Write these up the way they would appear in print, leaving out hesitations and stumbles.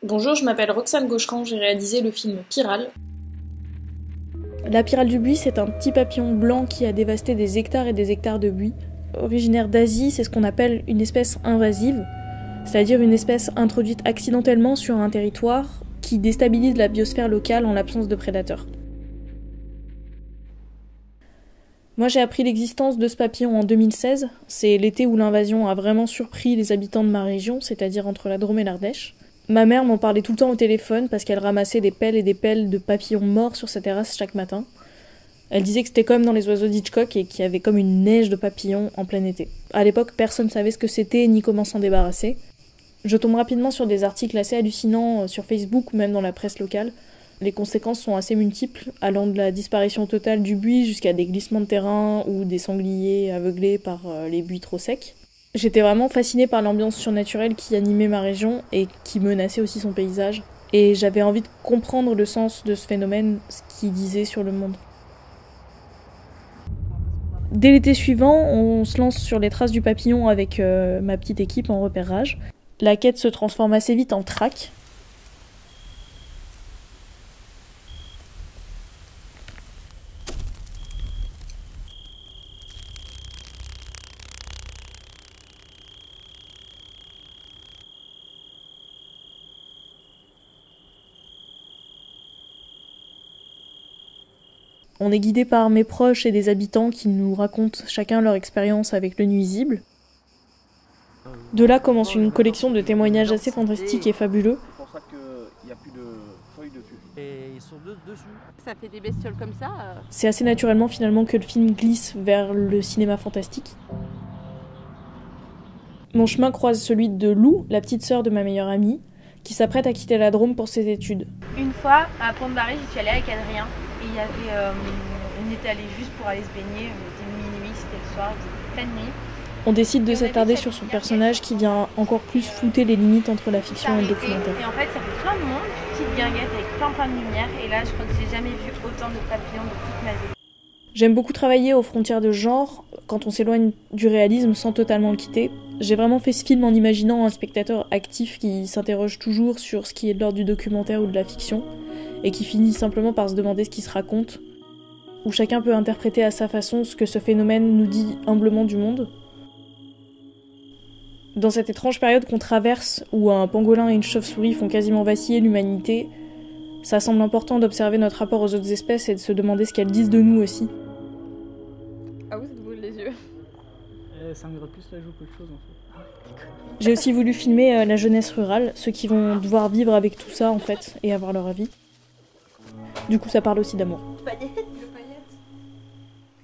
Bonjour, je m'appelle Roxane Gaucheran, j'ai réalisé le film Pyrale. La pyrale du buis, c'est un petit papillon blanc qui a dévasté des hectares et des hectares de buis. Originaire d'Asie, c'est ce qu'on appelle une espèce invasive, c'est-à-dire une espèce introduite accidentellement sur un territoire qui déstabilise la biosphère locale en l'absence de prédateurs. Moi, j'ai appris l'existence de ce papillon en 2016. C'est l'été où l'invasion a vraiment surpris les habitants de ma région, c'est-à-dire entre la Drôme et l'Ardèche. Ma mère m'en parlait tout le temps au téléphone parce qu'elle ramassait des pelles et des pelles de papillons morts sur sa terrasse chaque matin. Elle disait que c'était comme dans les oiseaux d'Hitchcock et qu'il y avait comme une neige de papillons en plein été. À l'époque, personne ne savait ce que c'était ni comment s'en débarrasser. Je tombe rapidement sur des articles assez hallucinants sur Facebook ou même dans la presse locale. Les conséquences sont assez multiples, allant de la disparition totale du buis jusqu'à des glissements de terrain ou des sangliers aveuglés par les buis trop secs. J'étais vraiment fascinée par l'ambiance surnaturelle qui animait ma région et qui menaçait aussi son paysage. Et j'avais envie de comprendre le sens de ce phénomène, ce qu'il disait sur le monde. Dès l'été suivant, on se lance sur les traces du papillon avec ma petite équipe en repérage. La quête se transforme assez vite en traque. On est guidé par mes proches et des habitants qui nous racontent chacun leur expérience avec le nuisible. De là commence une collection de témoignages assez fantastiques et fabuleux. C'est pour ça qu'il n'y a plus de feuilles dessus. Et ils sont deux dessus. Ça fait des bestioles comme ça. C'est assez naturellement finalement que le film glisse vers le cinéma fantastique. Mon chemin croise celui de Lou, la petite sœur de ma meilleure amie, qui s'apprête à quitter la Drôme pour ses études. Une fois, à Pont-de-Marie, j'y suis allée avec Adrien. Et il y avait, on était allé juste pour aller se baigner. Il était minuit, c'était le soir, il était pleine nuit. On décide de s'attarder sur son personnage qui vient encore plus flouter les limites entre la fiction et le documentaire. Et en fait, il y avait plein de monde, une petite guinguette avec plein de lumière. Et là, je crois que j'ai jamais vu autant de papillons de toute ma vie. J'aime beaucoup travailler aux frontières de genre, quand on s'éloigne du réalisme sans totalement le quitter. J'ai vraiment fait ce film en imaginant un spectateur actif qui s'interroge toujours sur ce qui est de l'ordre du documentaire ou de la fiction, et qui finit simplement par se demander ce qui se raconte, où chacun peut interpréter à sa façon ce que ce phénomène nous dit humblement du monde. Dans cette étrange période qu'on traverse, où un pangolin et une chauve-souris font quasiment vaciller l'humanité, ça semble important d'observer notre rapport aux autres espèces et de se demander ce qu'elles disent de nous aussi. Ah oui, ça te brûle les yeux. Ça me gratte plus la joue qu'autre chose en fait. J'ai aussi voulu filmer la jeunesse rurale, ceux qui vont devoir vivre avec tout ça en fait, et avoir leur avis. Du coup ça parle aussi d'amour.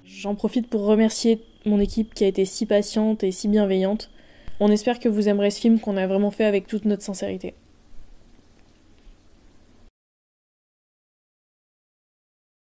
J'en profite pour remercier mon équipe qui a été si patiente et si bienveillante. On espère que vous aimerez ce film qu'on a vraiment fait avec toute notre sincérité.